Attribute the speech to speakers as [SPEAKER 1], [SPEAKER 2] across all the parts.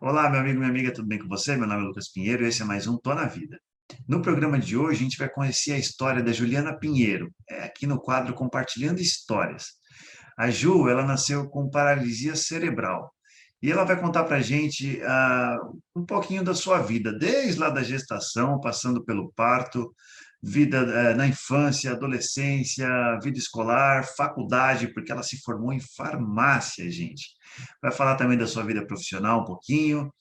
[SPEAKER 1] Olá, meu amigo, minha amiga, tudo bem com você? Meu nome é Lucas Pinheiro e esse é mais um Tô na Vida. No programa de hoje, a gente vai conhecer a história da Juliana Pinheiro, aqui no quadro Compartilhando Histórias. A Ju, ela nasceu com paralisia cerebral e ela vai contar para a gente um pouquinho da sua vida, desde lá da gestação, passando pelo parto, vida na infância, adolescência, vida escolar, faculdade, porque ela se formou em farmácia, gente. Vai falar também da sua vida profissional um pouquinho.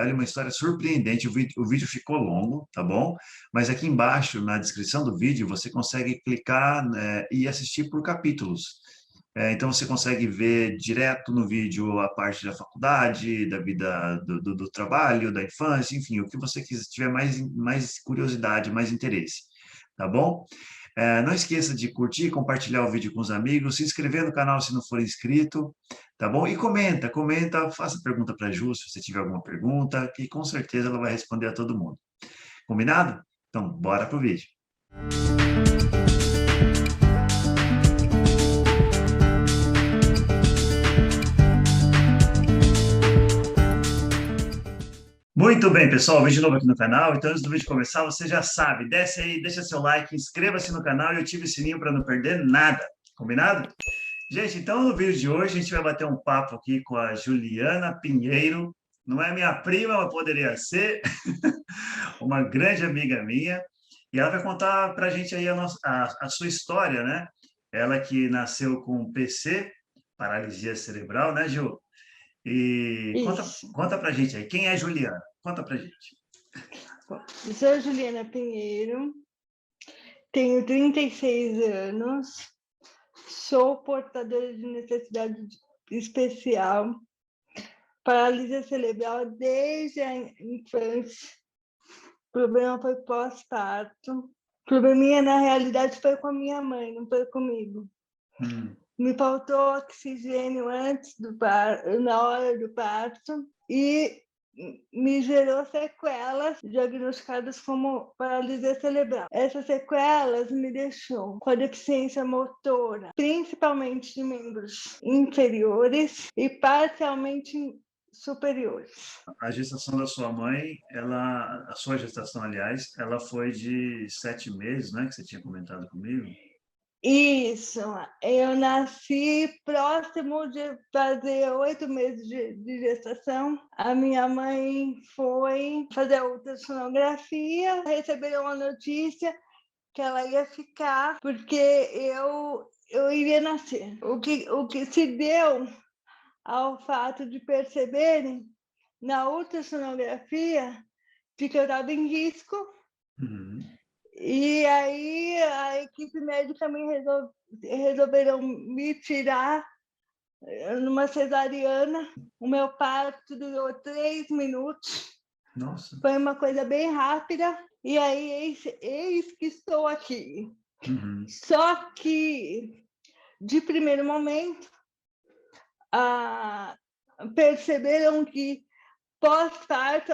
[SPEAKER 1] Olha, uma história surpreendente. O vídeo ficou longo, tá bom? Mas aqui embaixo, na descrição do vídeo, você consegue clicar, e assistir por capítulos. Então, você consegue ver direto no vídeo a parte da faculdade, da vida do trabalho, da infância, enfim, o que você tiver mais curiosidade, mais interesse, tá bom? Não esqueça de curtir, compartilhar o vídeo com os amigos, se inscrever no canal se não for inscrito, tá bom? E comenta, faça pergunta para a Ju se você tiver alguma pergunta, que com certeza ela vai responder a todo mundo. Combinado? Então, bora pro vídeo. Muito bem, pessoal, vídeo novo aqui no canal. Então, antes do vídeo começar, você já sabe, desce aí, deixa seu like, inscreva-se no canal e ative o sininho para não perder nada. Combinado? Gente, então no vídeo de hoje a gente vai bater um papo aqui com a Juliana Pinheiro. Não é minha prima, mas poderia ser uma grande amiga minha. E ela vai contar para a gente aí a sua história, né? Ela que nasceu com PC, paralisia cerebral, né, Ju? E
[SPEAKER 2] Isso.
[SPEAKER 1] conta para a gente aí, quem é Juliana? Conta para a gente.
[SPEAKER 2] Bom, eu sou Juliana Pinheiro, tenho 36 anos, sou portadora de necessidade especial, paralisia cerebral desde a infância. O problema foi pós-parto. O probleminha, na realidade, foi com a minha mãe, não foi comigo. Me faltou oxigênio na hora do parto e me gerou sequelas diagnosticadas como paralisia cerebral. Essas sequelas me deixou com a deficiência motora, principalmente de membros inferiores e parcialmente superiores.
[SPEAKER 1] A gestação da sua mãe, a sua gestação, aliás, ela foi de 7 meses, né? Que você tinha comentado comigo.
[SPEAKER 2] Isso, eu nasci próximo de fazer 8 meses de gestação. A minha mãe foi fazer a ultrassonografia, receberam a notícia que ela ia ficar porque eu iria nascer. O que se deu ao fato de perceberem na ultrassonografia de que eu estava em risco. E aí a equipe médica resolveram me tirar numa cesariana. O meu parto durou 3 minutos.
[SPEAKER 1] Nossa.
[SPEAKER 2] Foi uma coisa bem rápida. E aí, eis que estou aqui. Só que, de primeiro momento, perceberam que pós-parto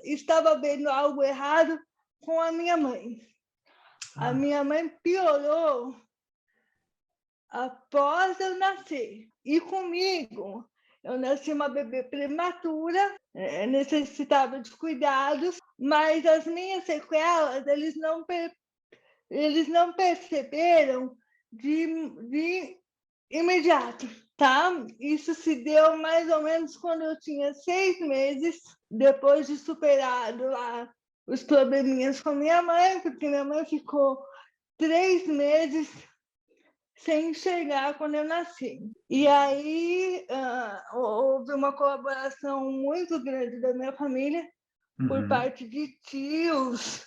[SPEAKER 2] estava vendo algo errado com a minha mãe. A minha mãe piorou após eu nascer. E comigo, eu nasci uma bebê prematura, necessitava de cuidados, mas as minhas sequelas, eles não perceberam de imediato, tá? Isso se deu mais ou menos quando eu tinha 6 meses, depois de superado lá os probleminhas com minha mãe, porque minha mãe ficou 3 meses sem enxergar quando eu nasci. E aí houve uma colaboração muito grande da minha família, por parte de tios,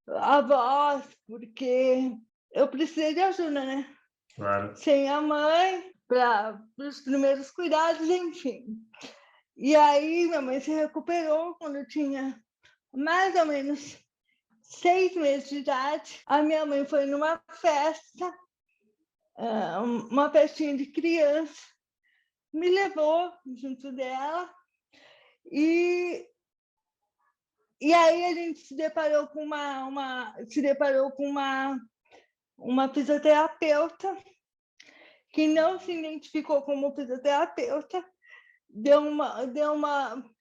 [SPEAKER 2] avós, porque eu precisei de ajuda, né?
[SPEAKER 1] Claro.
[SPEAKER 2] Sem a mãe, para os primeiros cuidados, enfim. E aí minha mãe se recuperou quando eu tinha mais ou menos 6 meses de idade. A minha mãe foi numa festa, uma festinha de criança, me levou junto dela e aí a gente se deparou com uma fisioterapeuta que não se identificou como fisioterapeuta,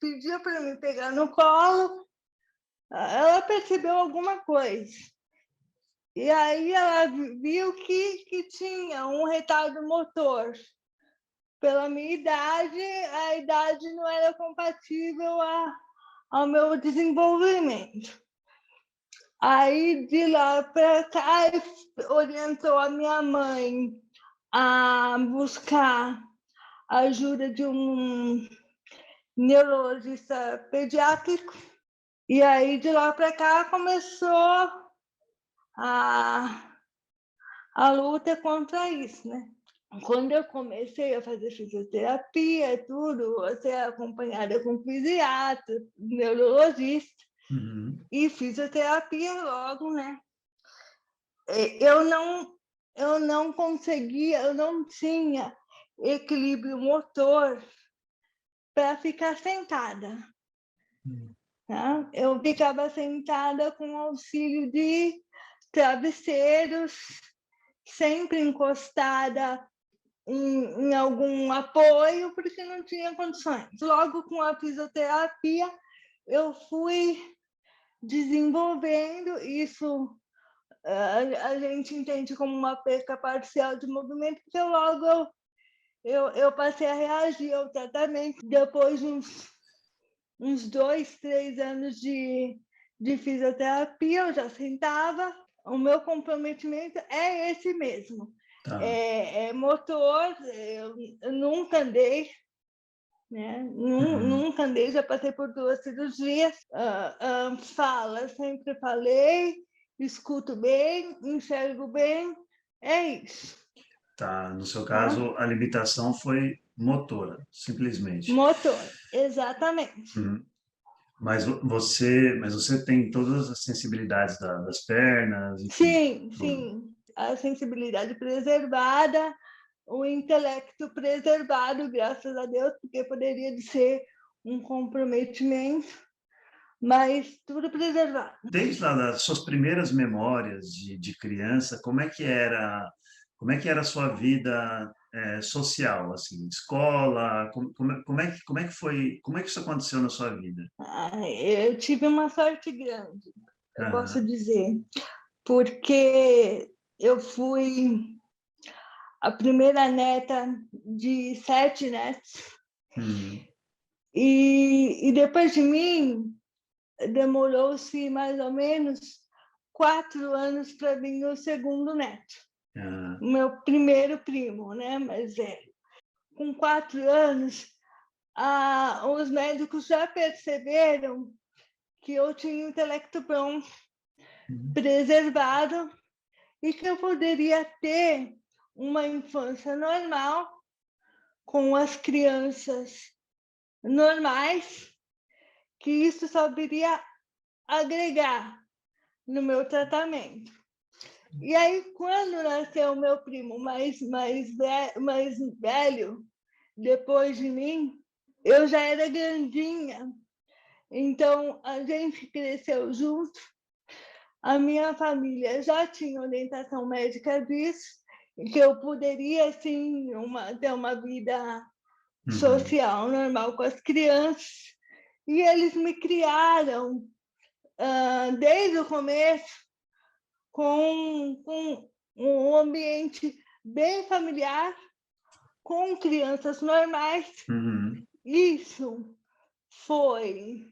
[SPEAKER 2] pediu para me pegar no colo, ela percebeu alguma coisa. E aí ela viu que tinha um retardo motor. Pela minha idade, a idade não era compatível ao meu desenvolvimento. Aí, de lá para cá, orientou a minha mãe a buscar a ajuda de um neurologista pediátrico. E aí, de lá para cá, começou a luta contra isso, né? Quando eu comecei a fazer fisioterapia, tudo, você é acompanhada com fisiatra, neurologista, e fisioterapia logo, né? Eu não conseguia, eu não tinha equilíbrio motor para ficar sentada. Tá? Eu ficava sentada com auxílio de travesseiros, sempre encostada em algum apoio, porque não tinha condições. Logo com a fisioterapia, eu fui desenvolvendo isso. A gente entende como uma perca parcial de movimento, porque logo eu passei a reagir ao tratamento. Depois de uns 2, 3 anos de fisioterapia, eu já sentava. O meu comprometimento é esse mesmo.
[SPEAKER 1] Tá.
[SPEAKER 2] É motor, eu nunca andei, né? Nunca andei, já passei por 2 cirurgias. Fala, sempre falei, escuto bem, enxergo bem, é isso.
[SPEAKER 1] Tá, no seu caso, a limitação foi motora, simplesmente.
[SPEAKER 2] Motor, exatamente.
[SPEAKER 1] Mas você tem todas as sensibilidades das pernas, enfim.
[SPEAKER 2] Sim,
[SPEAKER 1] Tudo.
[SPEAKER 2] sim. A sensibilidade preservada, o intelecto preservado, graças a Deus, porque poderia ser um comprometimento, mas tudo preservado.
[SPEAKER 1] Desde lá das suas primeiras memórias de criança, como é que era a sua vida social, assim, escola, como é que foi, como é que isso aconteceu na sua vida?
[SPEAKER 2] Eu tive uma sorte grande, eu posso
[SPEAKER 1] Ah,
[SPEAKER 2] dizer, porque eu fui a primeira neta de 7 netos, e depois de mim, demorou-se mais ou menos 4 anos para vir o segundo neto, o meu primeiro primo, né, mais velho. Com 4 anos, os médicos já perceberam que eu tinha o intelecto bom, preservado, e que eu poderia ter uma infância normal com as crianças normais, que isso só viria agregar no meu tratamento. E aí, quando nasceu o meu primo mais velho, depois de mim, eu já era grandinha. Então, a gente cresceu junto. A minha família já tinha orientação médica disso, que eu poderia, sim, ter uma vida social normal com as crianças. E eles me criaram desde o começo com um ambiente bem familiar, com crianças normais. Isso foi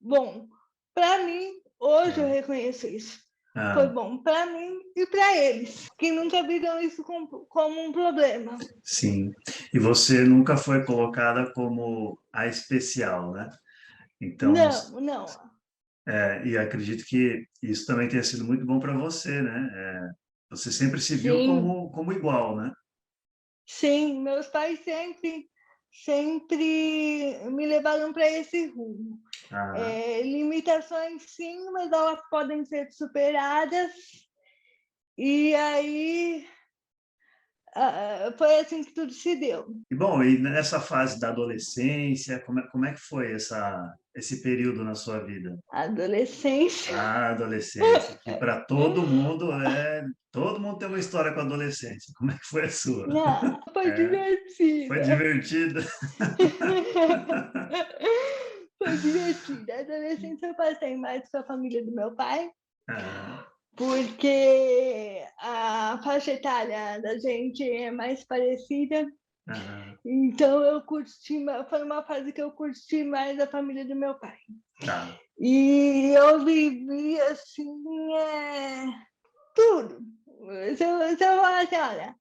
[SPEAKER 2] bom para mim. Hoje eu reconheço isso. Foi bom para mim e para eles, que nunca viram isso como um problema.
[SPEAKER 1] sim. E você nunca foi colocada como a especial, né? Então,
[SPEAKER 2] Não.
[SPEAKER 1] e acredito que isso também tenha sido muito bom para você, né? Você sempre se viu
[SPEAKER 2] Sim.
[SPEAKER 1] como igual, né?
[SPEAKER 2] Sim, meus pais sempre me levaram para esse rumo. Limitações, sim, mas elas podem ser superadas. E aí, foi assim que tudo se deu.
[SPEAKER 1] E bom, e nessa fase da adolescência, como é que foi esse período na sua vida?
[SPEAKER 2] Adolescência.
[SPEAKER 1] A adolescência, que para todo mundo tem uma história com a adolescência. Como é que foi a sua?
[SPEAKER 2] Não, foi
[SPEAKER 1] É, foi
[SPEAKER 2] divertida.
[SPEAKER 1] divertida?
[SPEAKER 2] Foi divertida. A adolescência eu passei mais com a família do meu pai,
[SPEAKER 1] Ah,
[SPEAKER 2] porque a faixa etária da gente é mais parecida.
[SPEAKER 1] ah,
[SPEAKER 2] Então eu curti, foi uma fase que eu curti mais a família do meu pai.
[SPEAKER 1] tá.
[SPEAKER 2] E eu vivi assim, tudo. Se eu falar assim, olha,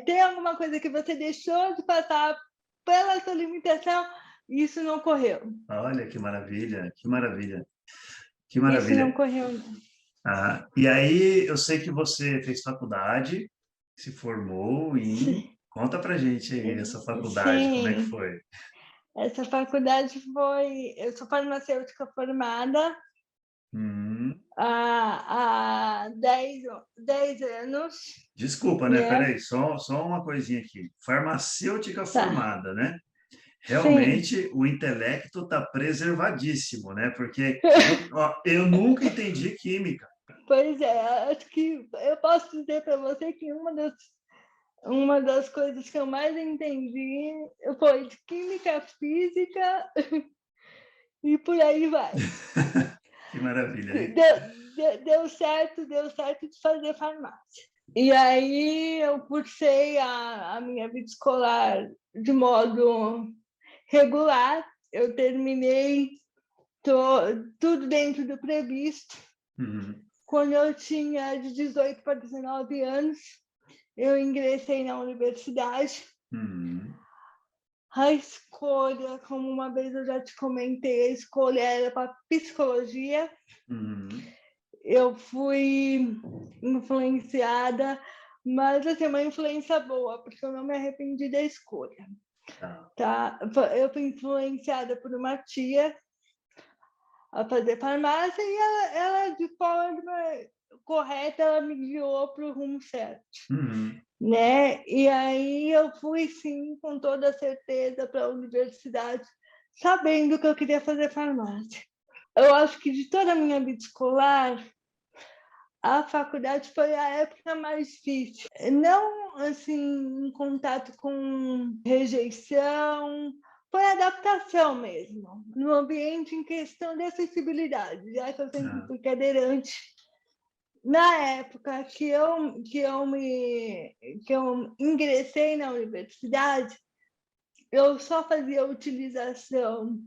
[SPEAKER 2] tem alguma coisa que você deixou de passar pela sua limitação, isso não ocorreu.
[SPEAKER 1] Olha que maravilha, que maravilha, que
[SPEAKER 2] Isso não
[SPEAKER 1] maravilha.
[SPEAKER 2] ocorreu, não.
[SPEAKER 1] Ah, e aí, eu sei que você fez faculdade, se formou em... Conta pra gente aí essa faculdade, como é que
[SPEAKER 2] Sim,
[SPEAKER 1] foi?
[SPEAKER 2] essa faculdade foi. Eu sou farmacêutica formada
[SPEAKER 1] Hum,
[SPEAKER 2] há 10 anos,
[SPEAKER 1] desculpa, né?
[SPEAKER 2] né?
[SPEAKER 1] Peraí, só uma coisinha aqui. Farmacêutica
[SPEAKER 2] Tá.
[SPEAKER 1] formada, né?
[SPEAKER 2] Sim.
[SPEAKER 1] Realmente o intelecto está preservadíssimo, né? Porque ó, eu nunca entendi química.
[SPEAKER 2] Pois é, acho que eu posso dizer para você que uma das coisas que eu mais entendi foi de química, física e por aí vai.
[SPEAKER 1] Que maravilha.
[SPEAKER 2] Deu certo de fazer farmácia. E aí eu cursei a minha vida escolar de modo regular, eu terminei tudo dentro do previsto.
[SPEAKER 1] Uhum,
[SPEAKER 2] Quando eu tinha de 18 para 19 anos, eu ingressei na universidade.
[SPEAKER 1] uhum,
[SPEAKER 2] A escolha, como uma vez eu já te comentei, a escolha era para psicologia.
[SPEAKER 1] uhum.
[SPEAKER 2] Eu fui influenciada, mas assim, uma influência boa, porque eu não me arrependi da escolha.
[SPEAKER 1] Tá.
[SPEAKER 2] Tá? Eu fui influenciada por uma tia a fazer farmácia e ela de forma correta, ela me guiou para o rumo certo.
[SPEAKER 1] Uhum,
[SPEAKER 2] Né? E aí eu fui, sim, com toda certeza para a universidade, sabendo que eu queria fazer farmácia. Eu acho que de toda a minha vida escolar, a faculdade foi a época mais difícil. Não, assim, em contato com rejeição, foi adaptação mesmo, no ambiente em questão de acessibilidade, já que eu sempre
[SPEAKER 1] ah,
[SPEAKER 2] fui cadeirante. Na época que eu ingressei na universidade, eu só fazia utilização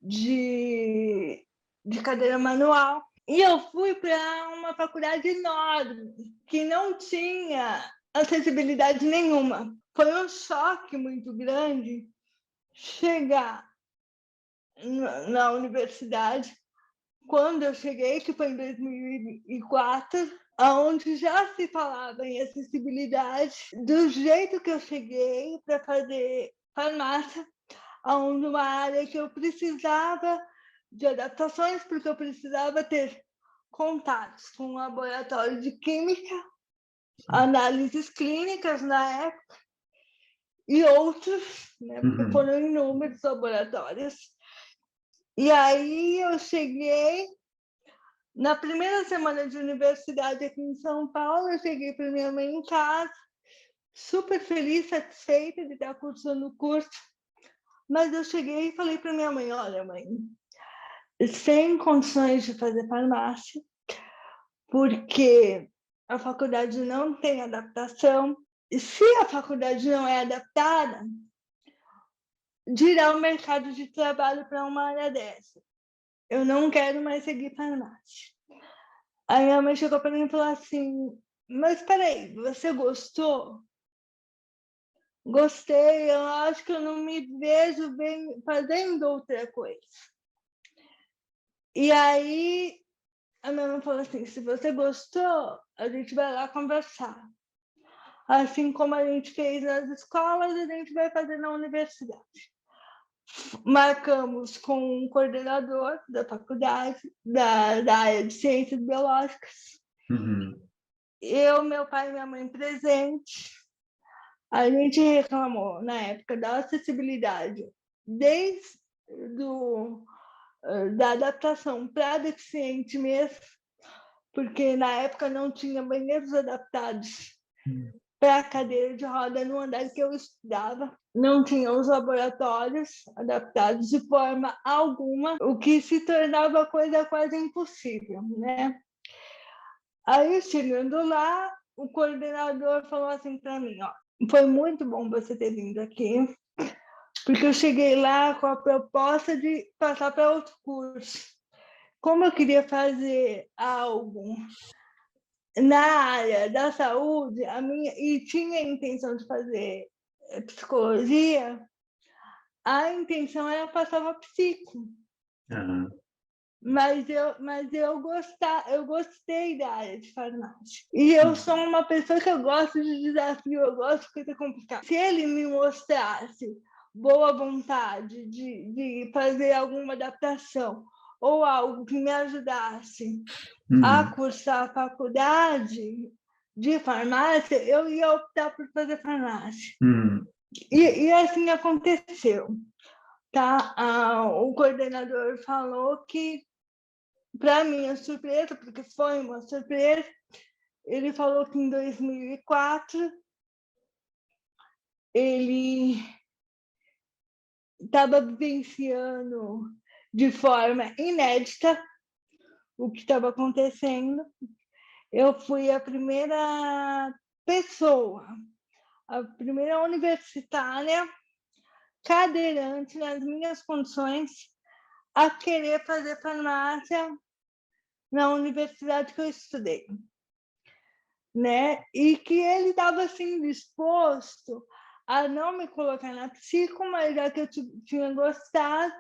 [SPEAKER 2] de, de cadeira manual. E eu fui para uma faculdade enorme, que não tinha acessibilidade nenhuma. Foi um choque muito grande chegar na universidade, quando eu cheguei, que foi em 2004, onde já se falava em acessibilidade, do jeito que eu cheguei para fazer farmácia, onde uma área que eu precisava de adaptações, porque eu precisava ter contatos com o laboratório de química,
[SPEAKER 1] sim.
[SPEAKER 2] análises clínicas na época e outros, né, porque
[SPEAKER 1] Uhum,
[SPEAKER 2] foram inúmeros laboratórios. E aí eu cheguei, na primeira semana de universidade aqui em São Paulo, eu cheguei para minha mãe em casa, super feliz, satisfeita de estar cursando o curso, mas eu cheguei e falei para minha mãe, olha mãe, sem condições de fazer farmácia, porque a faculdade não tem adaptação, e se a faculdade não é adaptada, dirá o mercado de trabalho para uma área dessa. Eu não quero mais seguir farmácia. Aí minha mãe chegou para mim e falou assim, mas peraí, você gostou? Gostei, eu acho que eu não me vejo bem fazendo outra coisa. E aí a minha mãe falou assim, se você gostou, a gente vai lá conversar. Assim como a gente fez nas escolas, a gente vai fazer na universidade. Marcamos com um coordenador da faculdade, da área de ciências biológicas.
[SPEAKER 1] uhum,
[SPEAKER 2] Eu, meu pai e minha mãe presentes. A gente reclamou na época da acessibilidade, desde da adaptação para deficiente mesmo, porque na época não tinha banheiros adaptados para cadeira de roda no andar que eu estudava, não tinha os laboratórios adaptados de forma alguma, o que se tornava a coisa quase impossível, né? Aí, chegando lá, o coordenador falou assim para mim, ó, foi muito bom você ter vindo aqui, porque eu cheguei lá com a proposta de passar para outro curso. Como eu queria fazer algo na área da saúde, e tinha a intenção de fazer psicologia, a intenção era passar para psico.
[SPEAKER 1] Aham.
[SPEAKER 2] Mas eu gostei da área de farmácia. E eu sou uma pessoa que eu gosto de desafio, eu gosto de coisa complicada. Se ele me mostrasse boa vontade de fazer alguma adaptação ou algo que me ajudasse a cursar a faculdade de farmácia, eu ia optar por fazer farmácia. E assim aconteceu. Tá? O coordenador falou que, para minha surpresa, porque foi uma surpresa, ele falou que em 2004 ele estava vivenciando de forma inédita o que estava acontecendo. Eu fui a primeira pessoa, a primeira universitária cadeirante nas minhas condições a querer fazer farmácia na universidade que eu estudei, né? E que ele estava assim disposto a não me colocar na psico, mas já que eu tinha gostado,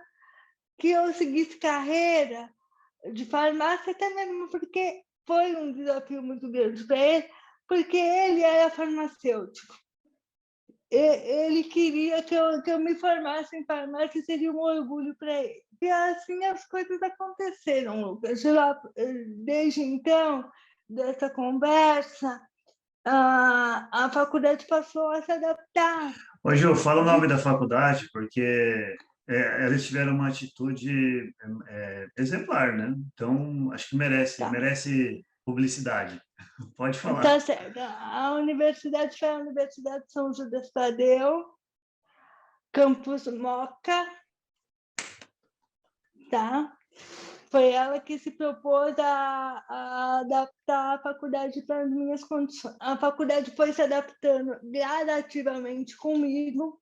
[SPEAKER 2] que eu seguisse carreira de farmácia, até mesmo porque foi um desafio muito grande para ele, porque ele era farmacêutico. Ele queria que eu me formasse em farmácia, seria um orgulho para ele. E assim as coisas aconteceram, Lucas. Desde então, dessa conversa, a faculdade passou a se adaptar.
[SPEAKER 1] Ô, Ju, fala o nome da faculdade, porque eles tiveram uma atitude exemplar, né? Então, acho que
[SPEAKER 2] Tá,
[SPEAKER 1] merece publicidade. Pode falar.
[SPEAKER 2] tá certo. A universidade foi a Universidade de São Judas Tadeu, campus Moca, tá? Foi ela que se propôs a adaptar a faculdade para as minhas condições. A faculdade foi se adaptando gradativamente comigo,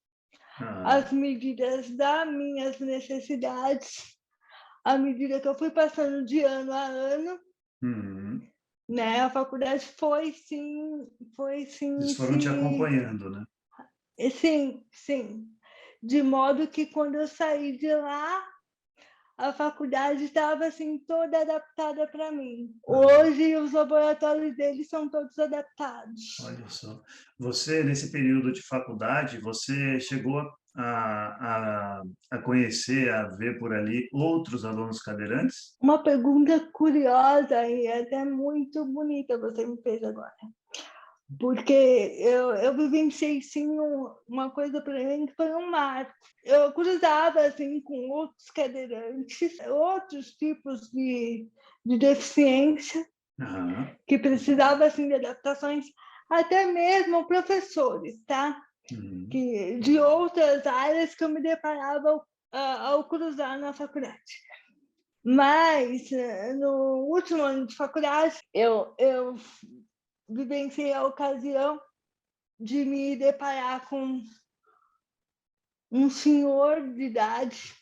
[SPEAKER 2] às medidas das minhas necessidades, à medida que eu fui passando de ano a ano. Né? A faculdade foi sim,
[SPEAKER 1] Eles foram te acompanhando, né?
[SPEAKER 2] sim, sim. De modo que quando eu saí de lá, a faculdade estava assim toda adaptada para mim. Hoje os laboratórios deles são todos adaptados.
[SPEAKER 1] Olha só. Você, nesse período de faculdade, você chegou a conhecer, a ver por ali outros alunos cadeirantes?
[SPEAKER 2] Uma pergunta curiosa e até muito bonita você me fez agora. Porque eu vivenciei, sim, uma coisa para mim que foi um marco. Eu cruzava, assim, com outros cadeirantes, outros tipos de deficiência, que precisavam, assim, de adaptações, até mesmo professores, tá? De outras áreas que eu me deparava ao cruzar na faculdade. Mas, no último ano de faculdade, eu vivenciei a ocasião de me deparar com um senhor de idade,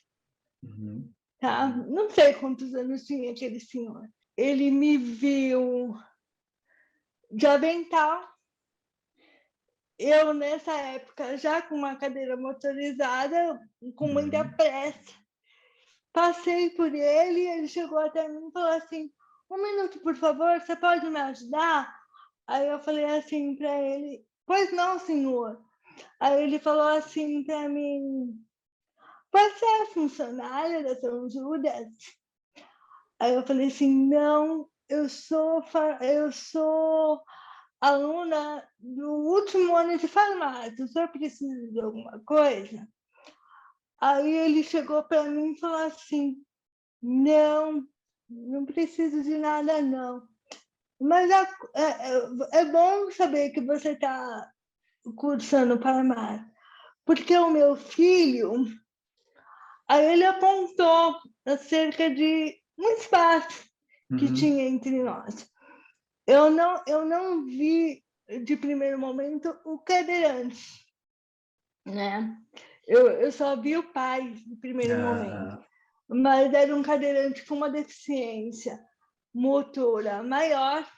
[SPEAKER 2] tá? Não sei quantos anos tinha aquele senhor. Ele me viu de avental. Eu, nessa época, já com uma cadeira motorizada, com muita pressa, passei por ele e ele chegou até mim e falou assim: "Um minuto, por favor, você pode me ajudar?" Aí eu falei assim para ele: "Pois não, senhor." Aí ele falou assim para mim: "Você é funcionária da São Judas?" Aí eu falei assim: "Não, eu sou aluna do último ano de farmácia, o senhor precisa de alguma coisa? Aí ele chegou para mim e falou assim, não, não preciso de nada, não. Mas é bom saber que você está cursando farmácia, porque o meu filho, aí ele apontou acerca de um espaço que tinha entre nós. Eu não vi, de primeiro momento, o cadeirante, né? Eu só vi o pai, de primeiro momento. Mas era um cadeirante com uma deficiência motora maior,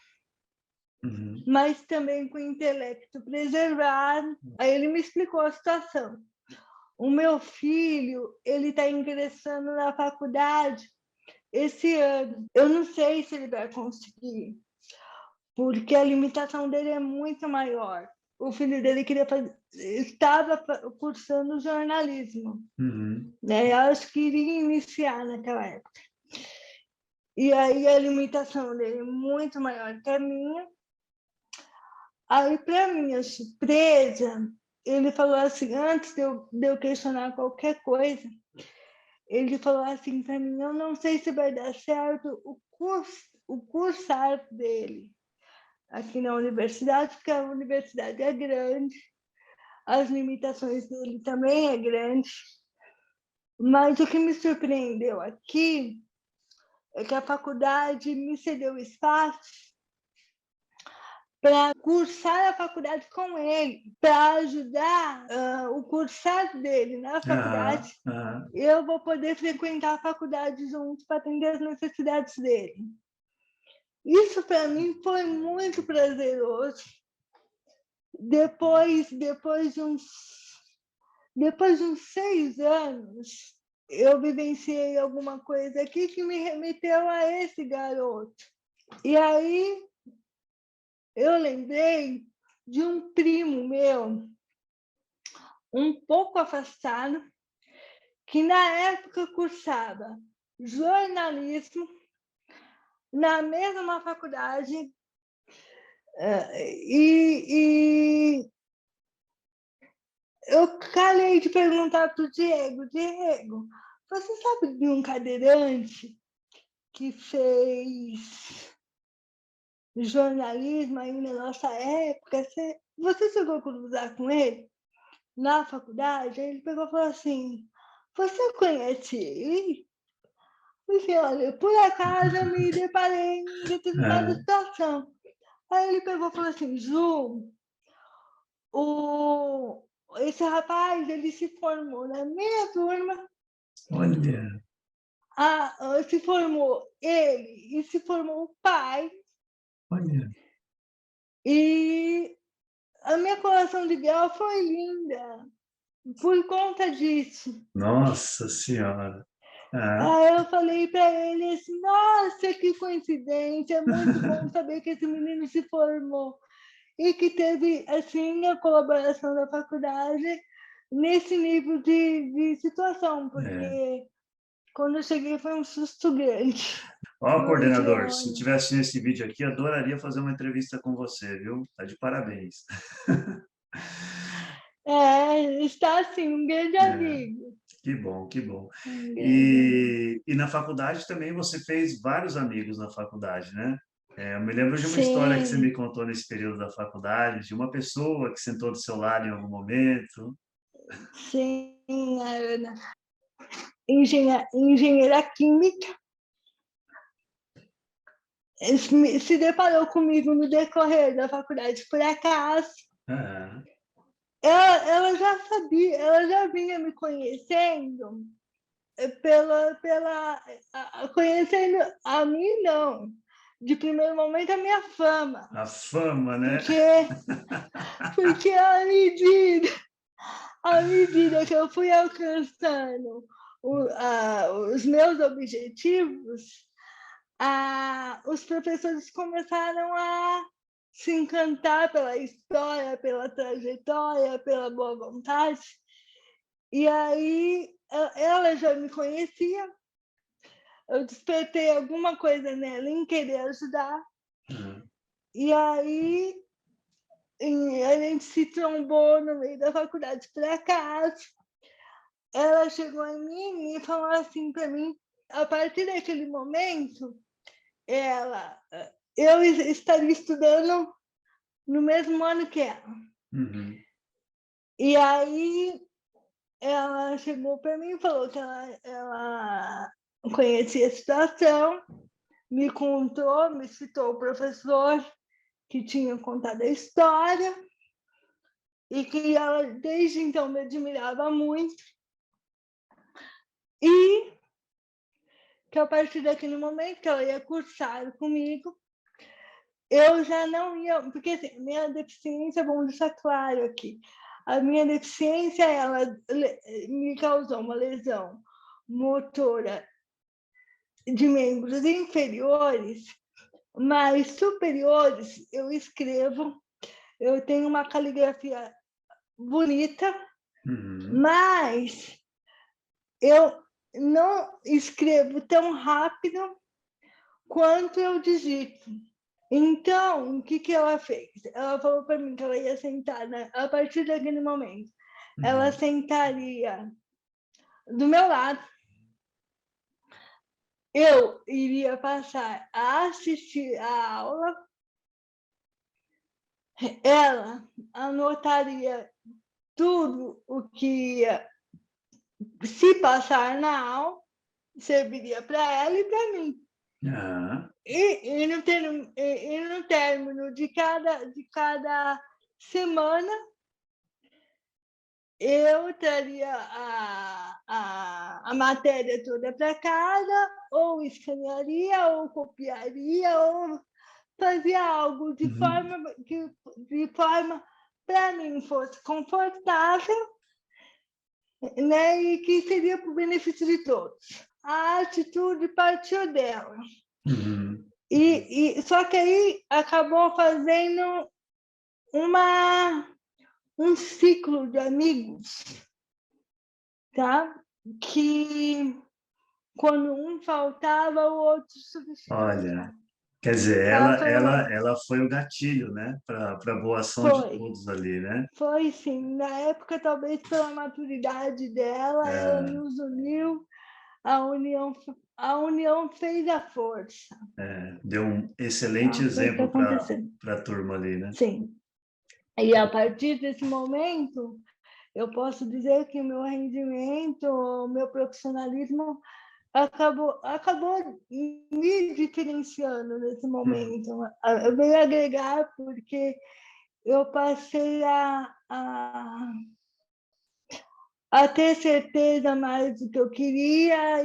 [SPEAKER 2] mas também com intelecto preservado. Aí ele me explicou a situação. O meu filho, ele está ingressando na faculdade esse ano. Eu não sei se ele vai conseguir, porque a limitação dele é muito maior. O filho dele estava cursando jornalismo, né? Eu acho que iria iniciar naquela época. E aí a limitação dele é muito maior que a minha. Aí, para minha surpresa, ele falou assim, antes de eu questionar qualquer coisa, ele falou assim para mim, eu não sei se vai dar certo o cursar dele aqui na universidade, porque a universidade é grande, as limitações dele também é grande, mas o que me surpreendeu aqui é que a faculdade me cedeu espaço para cursar a faculdade com ele, para ajudar o cursar dele na faculdade. Eu vou poder frequentar a faculdade junto para atender as necessidades dele. Isso para mim foi muito prazeroso. Depois de uns 6 anos, eu vivenciei alguma coisa aqui que me remeteu a esse garoto. E aí eu lembrei de um primo meu, um pouco afastado, que na época cursava jornalismo na mesma faculdade, e eu calei de perguntar para o Diego, você sabe de um cadeirante que fez jornalismo aí na nossa época? Você chegou a cruzar com ele na faculdade? Aí ele pegou e falou assim, você conhece ele? Porque, olha, por acaso eu me deparei em determinada situação. Aí ele pegou e falou assim, Ju, esse rapaz, ele se formou na minha turma.
[SPEAKER 1] Olha.
[SPEAKER 2] Se formou ele e se formou o pai.
[SPEAKER 1] Olha.
[SPEAKER 2] E a minha colação de grau foi linda por conta disso.
[SPEAKER 1] Nossa Senhora!
[SPEAKER 2] Aí eu falei para ele assim, nossa, que coincidência, é muito bom saber que esse menino se formou e que teve, assim, a colaboração da faculdade nesse nível de situação, porque quando eu cheguei foi um susto grande.
[SPEAKER 1] Ó, coordenador, se tivesse nesse vídeo aqui, adoraria fazer uma entrevista com você, viu? Tá de parabéns.
[SPEAKER 2] Está assim, um grande amigo.
[SPEAKER 1] Que bom, que bom. E na faculdade também você fez vários amigos na faculdade, né? Eu me lembro de uma história que você me contou nesse período da faculdade, de uma pessoa que sentou do seu lado em algum momento.
[SPEAKER 2] Sim, a Ana. Engenheira química. Se deparou comigo no decorrer da faculdade por acaso. Ela já sabia, ela já vinha me conhecendo conhecendo a mim, não. De primeiro momento, a minha fama.
[SPEAKER 1] A fama, né?
[SPEAKER 2] Porque à medida que eu fui alcançando os meus objetivos, os professores começaram a se encantar pela história, pela trajetória, pela boa vontade. E aí ela já me conhecia, eu despertei alguma coisa nela em querer ajudar. E aí a gente se trombou no meio da faculdade por acaso. Ela chegou em mim e falou assim para mim, a partir daquele momento, eu estaria estudando no mesmo ano que ela.
[SPEAKER 1] Uhum.
[SPEAKER 2] E aí ela chegou para mim e falou que ela conhecia a situação, me contou, me citou o professor que tinha contado a história e que ela desde então me admirava muito e que a partir daquele momento que ela ia cursar comigo, eu já não ia, porque assim, minha deficiência, vamos deixar claro aqui, a minha deficiência, ela me causou uma lesão motora de membros inferiores, mas superiores eu escrevo, eu tenho uma caligrafia bonita, mas eu não escrevo tão rápido quanto eu digito. Então, o que ela fez? Ela falou para mim que ela ia sentar, né? A partir daquele momento, ela sentaria do meu lado, eu iria passar a assistir a aula, ela anotaria tudo o que ia se passar na aula, serviria para ela e para mim. E no término de cada semana, eu traria a matéria toda para casa, ou escanearia, ou copiaria, ou fazia algo de forma para mim fosse confortável, né, e que seria para o benefício de todos. A atitude partiu dela. Só que aí acabou fazendo um ciclo de amigos, tá? Que quando um faltava, o outro substituía.
[SPEAKER 1] Olha, quer dizer, ela foi o gatilho, né, para a boa ação de todos ali, né?
[SPEAKER 2] Foi sim. Na época, talvez pela maturidade dela, ela nos uniu, a união fez a força.
[SPEAKER 1] Deu um excelente exemplo para a turma ali, né?
[SPEAKER 2] Sim. E a partir desse momento, eu posso dizer que o meu rendimento, o meu profissionalismo acabou me diferenciando nesse momento. Eu veio agregar porque eu passei a ter certeza mais do que eu queria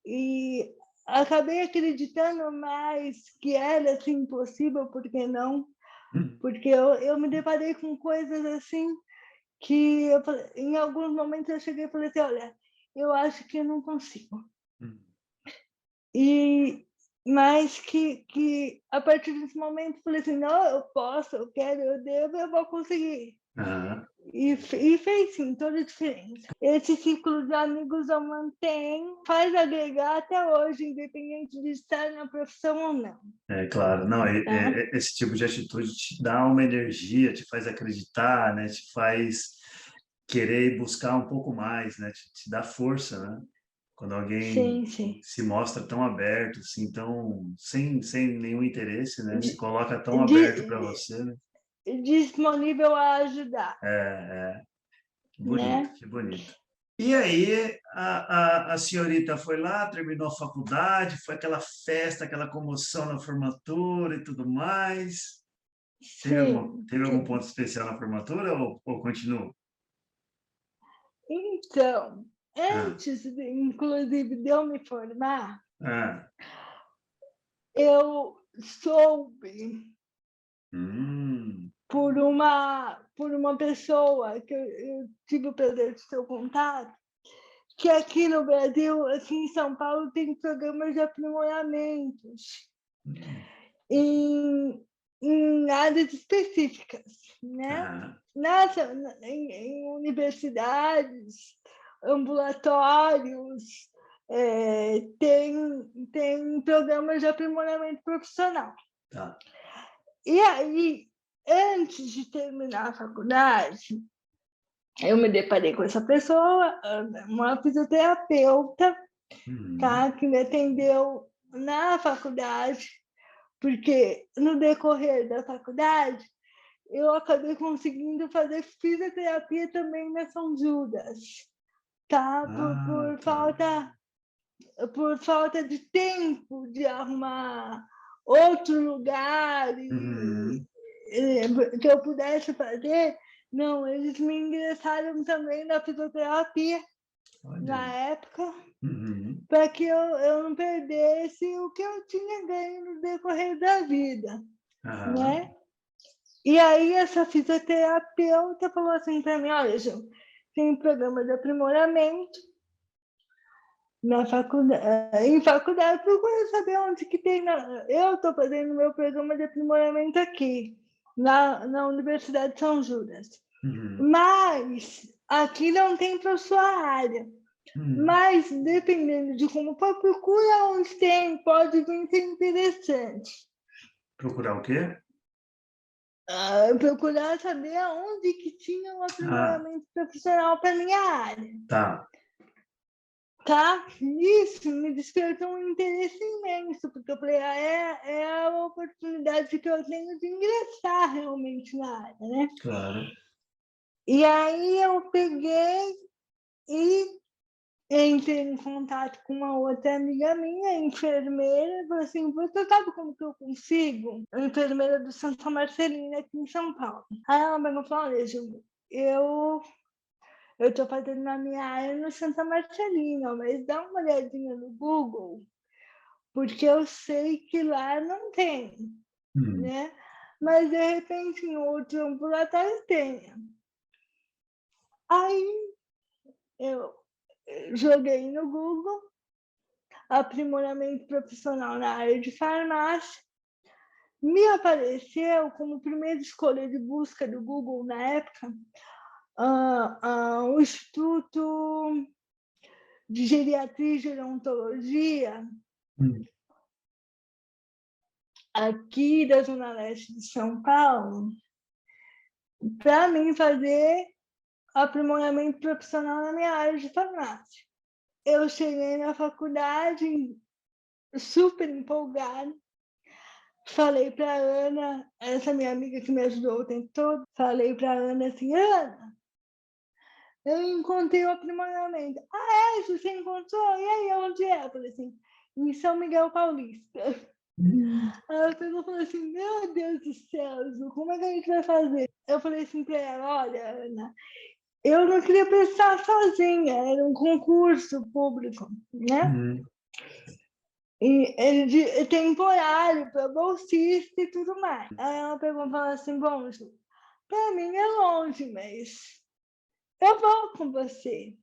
[SPEAKER 2] e acabei acreditando mais que era assim possível, por que não? Porque eu me deparei com coisas assim que em alguns momentos eu cheguei e falei assim, olha, eu acho que eu não consigo. Mas que a partir desse momento eu falei assim, não, eu posso, eu quero, eu devo, eu vou conseguir. E fez sim toda a diferença. Esse ciclo de amigos eu mantenho, faz agregar até hoje, independente de estar na profissão ou não.
[SPEAKER 1] É claro, não, esse tipo de atitude te dá uma energia, te faz acreditar, né? Te faz querer buscar um pouco mais, né? Te dá força, né? Quando alguém se mostra tão aberto, assim, tão sem nenhum interesse, né? Se coloca tão aberto para você, né?
[SPEAKER 2] Disponível a ajudar.
[SPEAKER 1] Que bonito, né? Que bonito. E aí, a senhorita foi lá, terminou a faculdade, foi aquela festa, aquela comoção na formatura e tudo mais. Teve algum ponto especial na formatura ou continua?
[SPEAKER 2] Então, antes, inclusive, de eu me formar, eu soube por uma pessoa que eu tive o prazer de ter o contato, que aqui no Brasil, aqui em São Paulo, tem programas de aprimoramentos em áreas específicas, né? Em universidades, ambulatórios, tem programas de aprimoramento profissional. E aí, antes de terminar a faculdade, eu me deparei com essa pessoa, uma fisioterapeuta, tá? Que me atendeu na faculdade, porque no decorrer da faculdade eu acabei conseguindo fazer fisioterapia também na São Judas, tá? Por falta de tempo de arrumar outro lugar que eu pudesse fazer. Não, eles me ingressaram também na fisioterapia. Olha. Na época, para que eu não perdesse o que eu tinha ganho no decorrer da vida, né? E aí essa fisioterapeuta falou assim para mim, olha, Ju, tem um programa de aprimoramento na faculdade, em faculdade, procura saber onde que tem. Eu estou fazendo meu programa de aprimoramento aqui, na Universidade de São Judas. Mas aqui não tem para a sua área. Mas, dependendo de como for, procura onde tem, pode vir ser interessante.
[SPEAKER 1] Procurar o quê?
[SPEAKER 2] Procurar saber onde que tinha um aprimoramento profissional para minha área. Tá? Isso me despertou um interesse imenso, porque eu falei, é a oportunidade que eu tenho de ingressar realmente na área, né?
[SPEAKER 1] Claro.
[SPEAKER 2] E aí eu peguei e entrei em contato com uma outra amiga minha, enfermeira, e falei assim, você sabe como que eu consigo? A enfermeira do Santa Marcelina, aqui em São Paulo. Aí ela me falou, olha, Ju, eu estou fazendo na minha área no Santa Marcelina, mas dá uma olhadinha no Google, porque eu sei que lá não tem, né? Mas, de repente, em outro ambulatório tem. Aí, eu joguei no Google, aprimoramento profissional na área de farmácia, me apareceu como primeira escolha de busca do Google na época, o Instituto de Geriatria e Gerontologia, aqui da Zona Leste de São Paulo, para mim fazer aprimoramento profissional na minha área de farmácia. Eu cheguei na faculdade super empolgada, falei para a Ana, essa minha amiga que me ajudou o tempo todo, falei para a Ana assim, Ana, eu encontrei o aprimoramento. Ah, é? Você encontrou? E aí, onde é? Eu falei assim, em São Miguel Paulista. Ela pegou e falou assim, meu Deus do céu, Ju, como é que a gente vai fazer? Eu falei assim para ela, olha, Ana, eu não queria pensar sozinha, era um concurso público, né? E é temporário para bolsista e tudo mais. Aí ela pegou e falou assim, bom, Ju, para mim é longe, mas eu vou com você.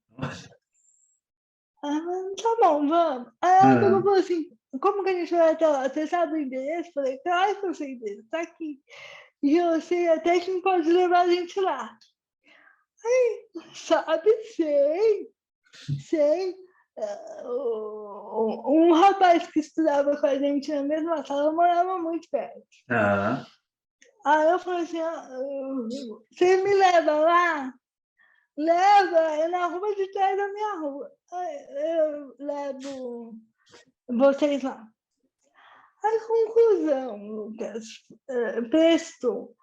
[SPEAKER 2] Tá bom, vamos. Aí ela pegou e falou assim, como que a gente vai até lá? Você sabe o endereço? Falei, claro que eu sei o endereço, tá aqui. E eu sei até quem pode levar a gente lá. Aí, sabe, sei. Um rapaz que estudava com a gente na mesma sala morava muito perto. Aí eu falei assim, você me leva lá? Leva, é na rua de trás da minha rua. Eu levo vocês lá. A conclusão, Lucas, presto,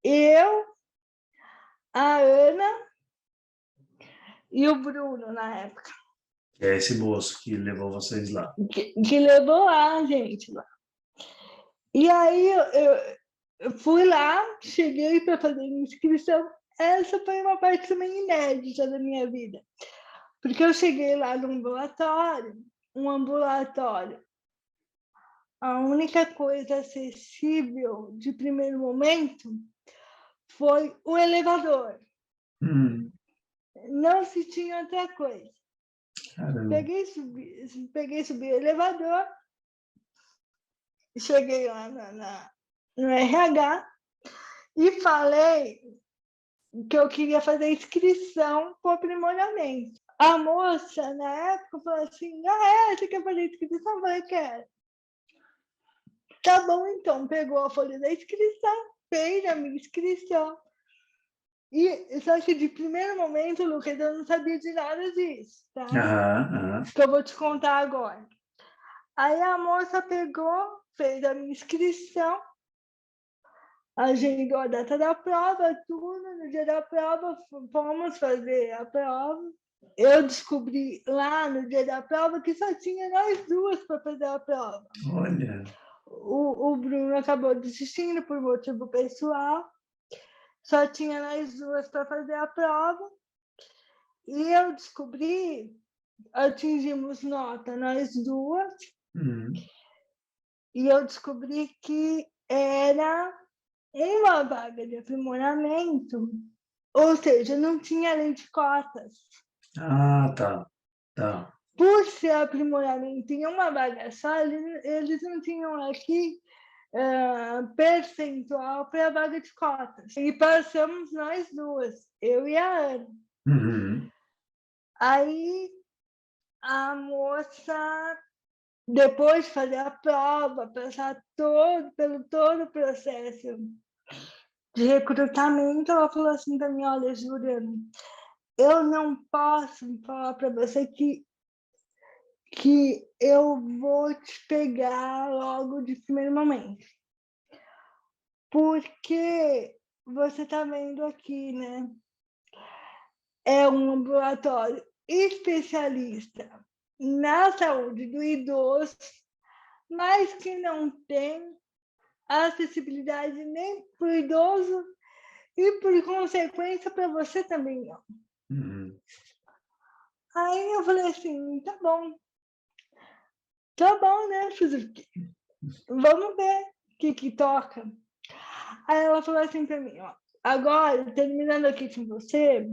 [SPEAKER 2] eu, a Ana e o Bruno na época.
[SPEAKER 1] É esse moço que levou vocês lá.
[SPEAKER 2] Que levou a gente lá. E aí eu fui lá, cheguei para fazer inscrição. Essa foi uma parte também inédita da minha vida. Porque eu cheguei lá no ambulatório, a única coisa acessível de primeiro momento foi o elevador. Não se tinha outra coisa. Peguei e subi o elevador, cheguei lá no RH e falei que eu queria fazer inscrição para o aprimoramento. A moça, na época, falou assim, você quer fazer inscrição? Eu falei, quero. Tá bom, então. Pegou a folha da inscrição, fez a minha inscrição. E só que de primeiro momento, Lucas, eu não sabia de nada disso, tá? Que eu vou te contar agora. Aí a moça pegou, fez a minha inscrição, agendou a data da prova, tudo. No dia da prova, fomos fazer a prova. Eu descobri lá no dia da prova que só tinha nós duas para fazer a prova.
[SPEAKER 1] Olha.
[SPEAKER 2] O Bruno acabou desistindo por motivo pessoal. Só tinha nós duas para fazer a prova. E eu descobri, atingimos nota nós duas. E eu descobri que era uma vaga de aprimoramento, ou seja, não tinha lei de cotas.
[SPEAKER 1] Tá.
[SPEAKER 2] Por ser aprimoramento em uma vaga só, eles não tinham aqui percentual para a vaga de cotas. E passamos nós duas, eu e a Ana. Aí a moça, depois de fazer a prova, passar pelo todo o processo de recrutamento, ela falou assim para mim: olha, Juliana, eu não posso falar para você que eu vou te pegar logo de primeiro momento. Porque você está vendo aqui, né? É um ambulatório especialista na saúde do idoso, mas que não tem acessibilidade nem para o idoso e, por consequência, para você também não. Aí eu falei assim, tá bom, né, Suzuki? Vamos ver o que toca. Aí ela falou assim para mim, ó, agora, terminando aqui com você,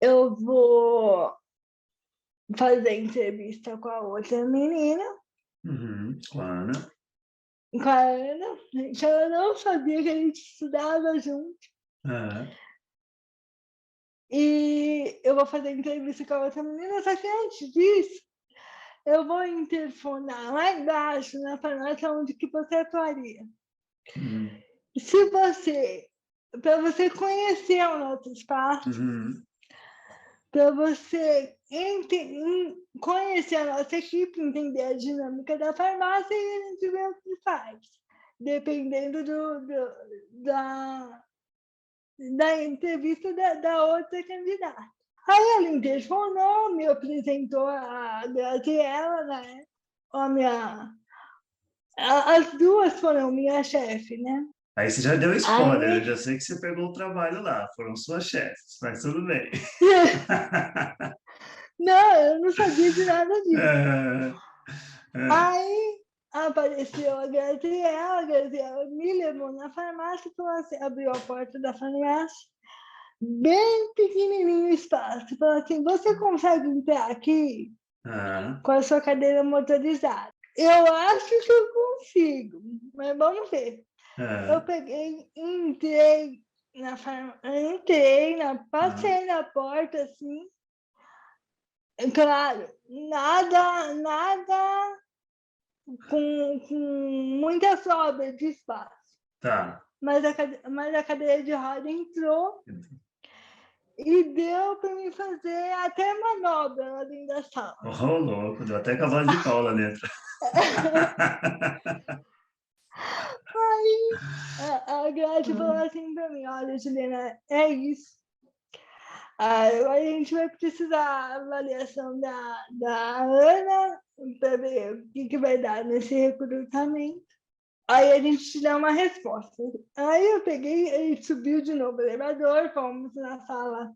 [SPEAKER 2] eu vou fazer entrevista com a outra menina.
[SPEAKER 1] Com a Ana.
[SPEAKER 2] Com a Ana, que ela não sabia que a gente estudava junto. E eu vou fazer entrevista com a outra menina, só que antes disso, eu vou interfonar lá embaixo, na farmácia onde que você atuaria. Se você, para você conhecer o nosso espaço, para você conhecer a nossa equipe, entender a dinâmica da farmácia e a gente vê o que faz, dependendo da entrevista da outra candidata. Aí ela interfonou, me apresentou a Graziella, né? As duas foram minha chefe, né?
[SPEAKER 1] Aí você já deu spoiler, eu já sei que você pegou o trabalho lá, foram suas chefes, mas tudo bem.
[SPEAKER 2] Não, eu não sabia de nada disso. Aí apareceu a Graziella me levou na farmácia, abriu a porta da farmácia, bem pequenininho o espaço, falou assim, você consegue entrar aqui com a sua cadeira motorizada? Eu acho que eu consigo, mas vamos ver. Eu peguei, entrei na farmácia, passei na porta, assim, claro, nada com muita sobra de espaço. Mas a cadeira de roda entrou e deu para mim fazer até manobra lá dentro da sala.
[SPEAKER 1] Louco, deu até com a voz de Paula dentro.
[SPEAKER 2] Aí a Grazi falou assim para mim, olha, Juliana, é isso. Agora a gente vai precisar da avaliação da Ana para ver o que vai dar nesse recrutamento. Aí a gente te dá uma resposta. Aí eu peguei e subiu de novo o elevador, fomos na sala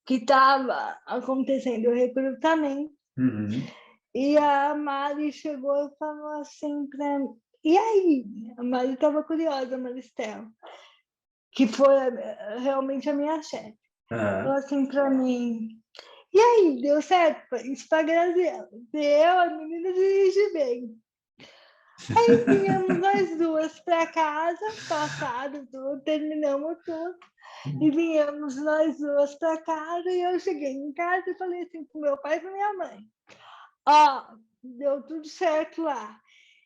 [SPEAKER 2] que estava acontecendo o recrutamento. E a Mari chegou e falou assim para mim, e aí? A Mari estava curiosa, a Maristela, que foi realmente a minha chefe. Falou assim para mim, e aí, deu certo? Isso para a Graziella. Deu, a menina dirige bem. Aí viemos nós duas para casa, passado tudo, terminamos tudo, e viemos nós duas para casa, e eu cheguei em casa e falei assim para meu pai e para minha mãe, ó, deu tudo certo lá.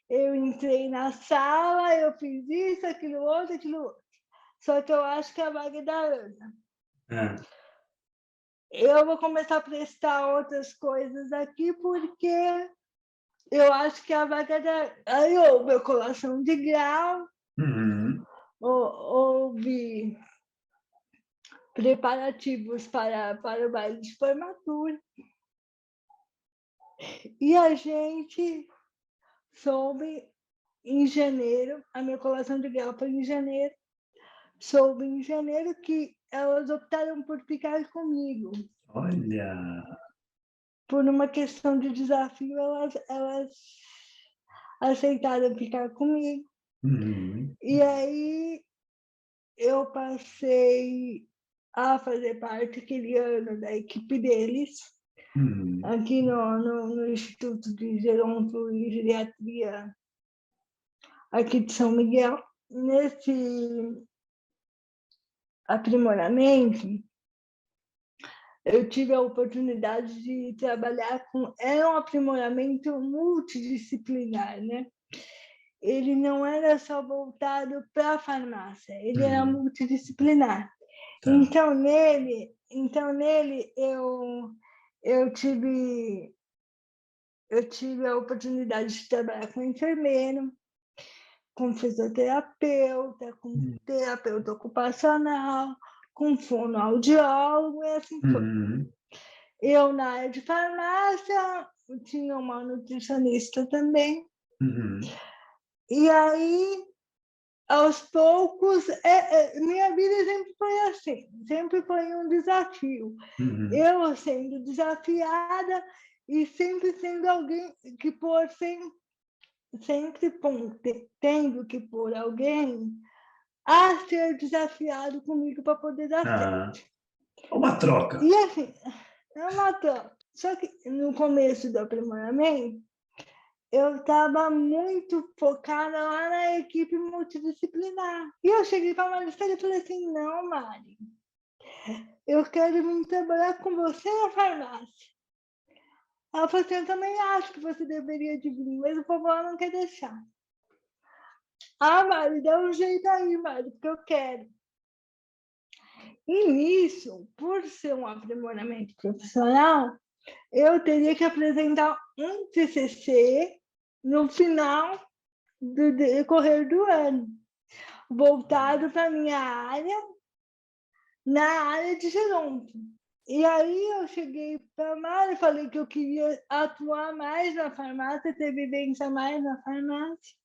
[SPEAKER 2] eu entrei na sala, eu fiz isso, aquilo outro, aquilo outro. Só que eu acho que a vaga é da Ana.
[SPEAKER 1] Ah,
[SPEAKER 2] Eu vou começar a prestar outras coisas aqui, porque eu acho que a vaga é da... Aí houve a colação de grau,
[SPEAKER 1] uhum.
[SPEAKER 2] houve preparativos para o baile de formatura. E a gente soube em janeiro, a minha colação de grau foi em janeiro, soube em janeiro que elas optaram por ficar comigo.
[SPEAKER 1] Olha,
[SPEAKER 2] Por uma questão de desafio, elas aceitaram ficar comigo.
[SPEAKER 1] uhum.
[SPEAKER 2] E aí eu passei a fazer parte aquele ano da equipe deles,
[SPEAKER 1] Uhum.
[SPEAKER 2] aqui no Instituto de Geronto e Geriatria aqui de São Miguel. Nesse aprimoramento, eu tive a oportunidade de trabalhar com... Era um aprimoramento multidisciplinar, né? Ele não era só voltado para a farmácia, ele era
[SPEAKER 1] Uhum.
[SPEAKER 2] multidisciplinar.
[SPEAKER 1] Tá.
[SPEAKER 2] Então, nele eu tive a oportunidade de trabalhar com enfermeiro, com fisioterapeuta, com
[SPEAKER 1] Uhum.
[SPEAKER 2] terapeuta ocupacional, com fonoaudiólogo, e assim foi.
[SPEAKER 1] Uhum.
[SPEAKER 2] Eu, na área de farmácia, tinha uma nutricionista também.
[SPEAKER 1] Uhum.
[SPEAKER 2] E aí, aos poucos, minha vida sempre foi assim, sempre foi um desafio.
[SPEAKER 1] Uhum.
[SPEAKER 2] Eu sendo desafiada e sempre sendo alguém que sempre tendo que pôr alguém a ser desafiado comigo para poder dar
[SPEAKER 1] Ah,
[SPEAKER 2] certo.
[SPEAKER 1] uma troca.
[SPEAKER 2] E assim, é uma troca. Só que no começo do aprimoramento, eu estava muito focada lá na equipe multidisciplinar. E eu cheguei para a Maristela e falei assim, não, Mari, eu quero vir trabalhar com você na farmácia. Ela falou assim, eu também acho que você deveria de vir, mas o povo não quer deixar. Ah, Mari, dá um jeito aí, Mari, porque eu quero. E nisso, por ser um aprimoramento profissional, eu teria que apresentar um TCC no final do decorrer do ano, voltado para a minha área, na área de geronto. E aí eu cheguei para a Mari e falei que eu queria atuar mais na farmácia, ter vivência mais na farmácia.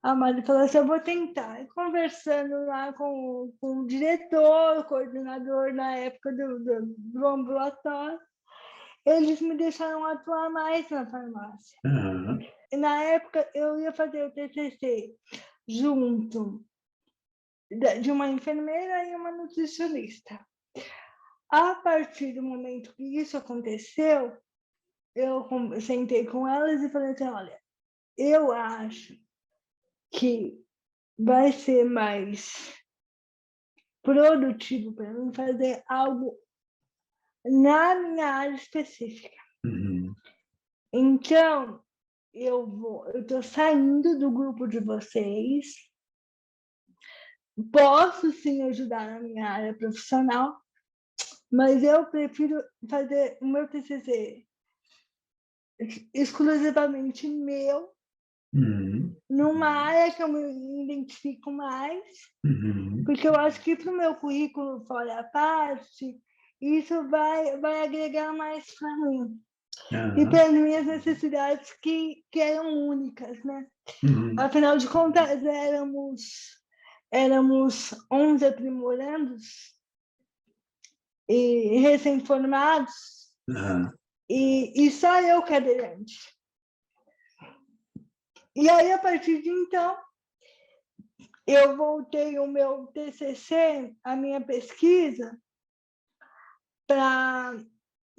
[SPEAKER 2] A Mari falou assim, eu vou tentar. E conversando lá com o diretor, o coordenador na época do ambulatório, eles me deixaram atuar mais na farmácia.
[SPEAKER 1] Uhum.
[SPEAKER 2] E na época eu ia fazer o TCC junto de uma enfermeira e uma nutricionista. A partir do momento que isso aconteceu, eu sentei com elas e falei assim, olha, eu acho que vai ser mais produtivo para mim fazer algo na minha área específica.
[SPEAKER 1] Uhum.
[SPEAKER 2] Então, eu estou saindo do grupo de vocês, posso sim ajudar na minha área profissional, mas eu prefiro fazer o meu TCC exclusivamente meu,
[SPEAKER 1] Uhum.
[SPEAKER 2] numa área que eu me identifico mais,
[SPEAKER 1] Uhum.
[SPEAKER 2] porque eu acho que para o meu currículo fora a parte, isso vai agregar mais para mim. E
[SPEAKER 1] Aham.
[SPEAKER 2] para as minhas necessidades que eram únicas, né?
[SPEAKER 1] Uhum.
[SPEAKER 2] Afinal de contas, éramos 11 aprimorandos e recém-formados,
[SPEAKER 1] Aham.
[SPEAKER 2] e só eu cadeirante. E aí, a partir de então, eu voltei o meu TCC, a minha pesquisa, para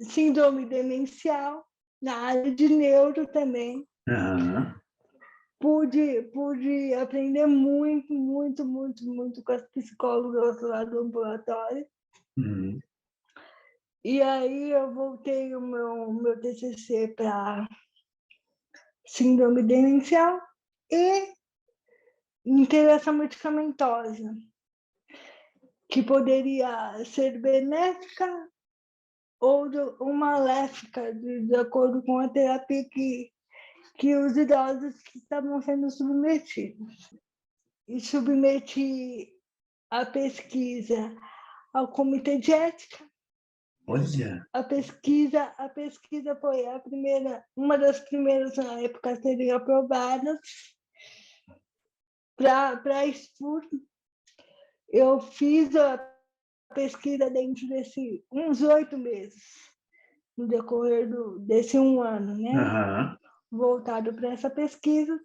[SPEAKER 2] síndrome demencial, na área de neuro também.
[SPEAKER 1] Aham.
[SPEAKER 2] Pude aprender muito, muito, muito, muito com as psicólogas lá do ambulatório.
[SPEAKER 1] Uhum.
[SPEAKER 2] E aí eu voltei o meu TCC para síndrome demencial e interação medicamentosa, que poderia ser benéfica ou maléfica, de acordo com a terapia que os idosos que estavam sendo submetidos. E submeti a pesquisa ao comitê de ética.
[SPEAKER 1] Olha,
[SPEAKER 2] A pesquisa foi uma das primeiras na época a serem aprovadas para expor. Eu fiz a pesquisa dentro desse uns 8 meses, no decorrer desse um ano, né?
[SPEAKER 1] aham,
[SPEAKER 2] Voltado para essa pesquisa.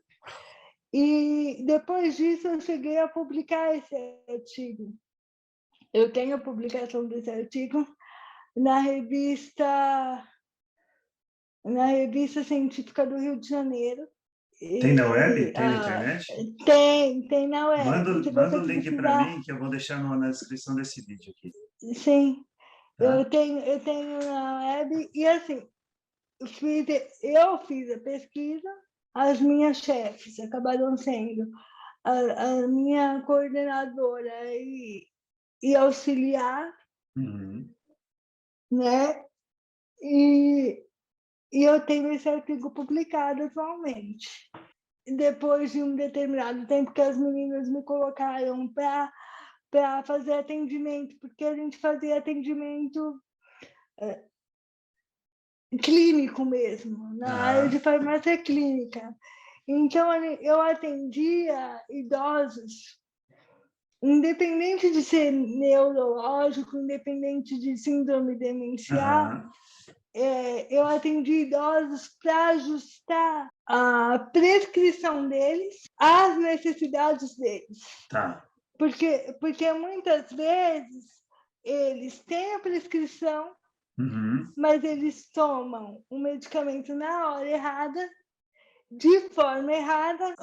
[SPEAKER 2] E depois disso eu cheguei a publicar esse artigo. Eu tenho a publicação desse artigo na revista científica do Rio de Janeiro.
[SPEAKER 1] tem na web?
[SPEAKER 2] E,
[SPEAKER 1] Tem na internet?
[SPEAKER 2] tem na web. Se
[SPEAKER 1] Manda
[SPEAKER 2] você
[SPEAKER 1] o link para
[SPEAKER 2] precisar,
[SPEAKER 1] mim, que eu vou deixar na descrição desse vídeo aqui,
[SPEAKER 2] sim,
[SPEAKER 1] tá?
[SPEAKER 2] eu tenho na web. E assim, eu fiz a pesquisa, as minhas chefes acabaram sendo a minha coordenadora e auxiliar,
[SPEAKER 1] Uhum.
[SPEAKER 2] né? E eu tenho esse artigo publicado atualmente. Depois de um determinado tempo que as meninas me colocaram para fazer atendimento, porque a gente fazia atendimento clínico mesmo, na área de
[SPEAKER 1] Aham,
[SPEAKER 2] farmácia clínica. Então, eu atendia idosos, independente de ser neurológico, independente de síndrome demencial,
[SPEAKER 1] aham,
[SPEAKER 2] eu atendi idosos para ajustar a prescrição deles às necessidades deles.
[SPEAKER 1] tá.
[SPEAKER 2] Porque muitas vezes eles têm a prescrição,
[SPEAKER 1] Uhum.
[SPEAKER 2] mas eles tomam o medicamento na hora errada, de forma errada.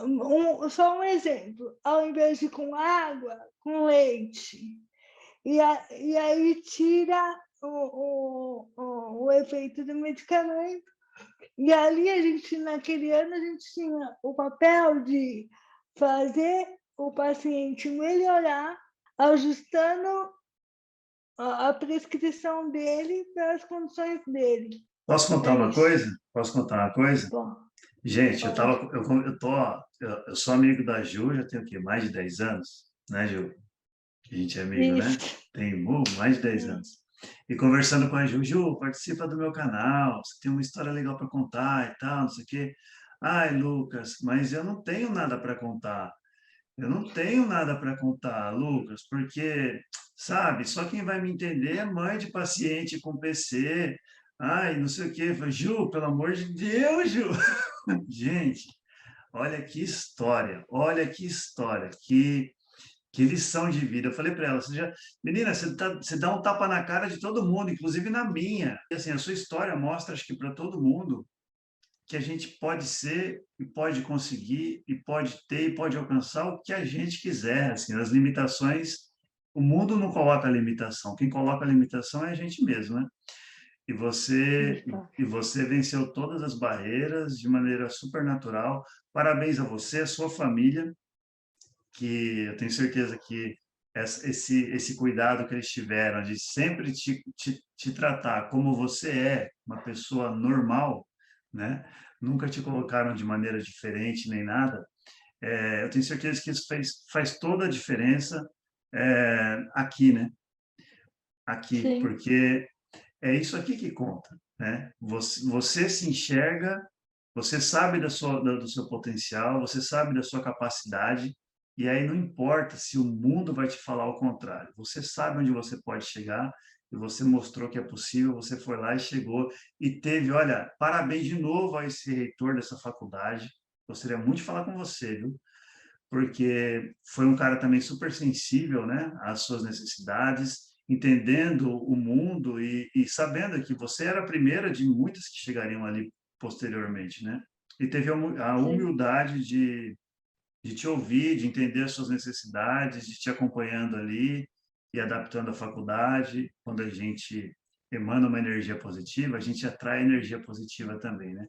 [SPEAKER 2] Só um exemplo: ao invés de com água, com leite. E aí tira o efeito do medicamento. E ali naquele ano, a gente tinha o papel de fazer o paciente melhorar, ajustando a prescrição dele para as condições dele.
[SPEAKER 1] Posso contar
[SPEAKER 2] É
[SPEAKER 1] uma
[SPEAKER 2] isso.
[SPEAKER 1] coisa? Posso contar uma coisa?
[SPEAKER 2] Bom,
[SPEAKER 1] Gente,
[SPEAKER 2] pode.
[SPEAKER 1] eu sou amigo da Ju, já tenho o quê? Mais de 10 anos, né, Ju? Que a gente é amigo, né?
[SPEAKER 2] Isso.
[SPEAKER 1] Tem mais de 10
[SPEAKER 2] Sim.
[SPEAKER 1] anos. E conversando com a Ju, Ju, participa do meu canal, você tem uma história legal para contar e tal, não sei o quê. Ai, Lucas, mas eu não tenho nada para contar. Eu não tenho nada para contar, Lucas, porque, sabe, só quem vai me entender é mãe de paciente com PC. Ai, não sei o quê. Eu falei, Ju, pelo amor de Deus, Ju. Gente, olha que história, que lição de vida. Eu falei para ela, menina, você dá um tapa na cara de todo mundo, inclusive na minha. E assim, a sua história mostra, acho que para todo mundo, que a gente pode ser e pode conseguir e pode ter e pode alcançar o que a gente quiser, assim, as limitações, o mundo não coloca limitação, quem coloca limitação é a gente mesmo, né? E você
[SPEAKER 2] Isso.
[SPEAKER 1] e você venceu todas as barreiras de maneira super natural. Parabéns a você, a sua família, que eu tenho certeza que esse cuidado que eles tiveram de sempre te tratar como você é, uma pessoa normal, né? Nunca te colocaram de maneira diferente nem nada. Eu tenho certeza que isso faz toda a diferença aqui, né? Aqui,
[SPEAKER 2] Sim.
[SPEAKER 1] porque é isso aqui que conta, né? Você se enxerga, você sabe do seu potencial, você sabe da sua capacidade, e aí não importa se o mundo vai te falar o contrário. Você sabe onde você pode chegar, e você mostrou que é possível, você foi lá e chegou, e teve, olha, parabéns de novo a esse reitor dessa faculdade. Gostaria muito de falar com você, viu? Porque foi um cara também super sensível, né, às suas necessidades, entendendo o mundo e sabendo que você era a primeira de muitas que chegariam ali posteriormente, né? E teve a
[SPEAKER 2] Sim.
[SPEAKER 1] humildade de te ouvir, de entender as suas necessidades, de te acompanhando ali e adaptando a faculdade. Quando a gente emana uma energia positiva, a gente atrai energia positiva também, né?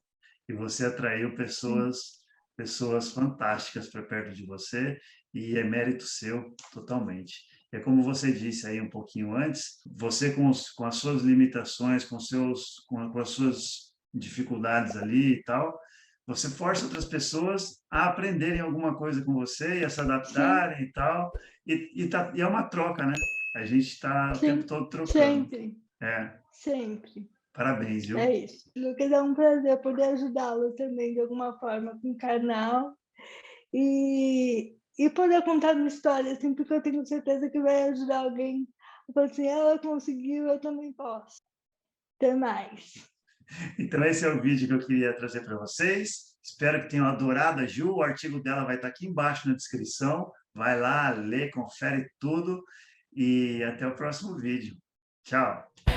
[SPEAKER 1] E você atraiu pessoas fantásticas para perto de você, e é mérito seu totalmente. É como você disse aí um pouquinho antes, você com as suas limitações, com as suas dificuldades ali e tal, você força outras pessoas a aprenderem alguma coisa com você e a se
[SPEAKER 2] Sim,
[SPEAKER 1] adaptarem e tal, e é uma troca, né? A gente está o tempo
[SPEAKER 2] sim,
[SPEAKER 1] todo trocando.
[SPEAKER 2] sempre,
[SPEAKER 1] É,
[SPEAKER 2] sempre.
[SPEAKER 1] parabéns,
[SPEAKER 2] É
[SPEAKER 1] viu?
[SPEAKER 2] isso. Lucas, é um prazer poder ajudá-lo também de alguma forma com o canal e poder contar uma história, assim, porque eu tenho certeza que vai ajudar alguém. Eu falo assim, ela conseguiu, eu também posso. Até mais.
[SPEAKER 1] Então, esse é o vídeo que eu queria trazer para vocês. Espero que tenham adorado a Ju. O artigo dela vai estar aqui embaixo na descrição. Vai lá, lê, confere tudo e até o próximo vídeo. Tchau!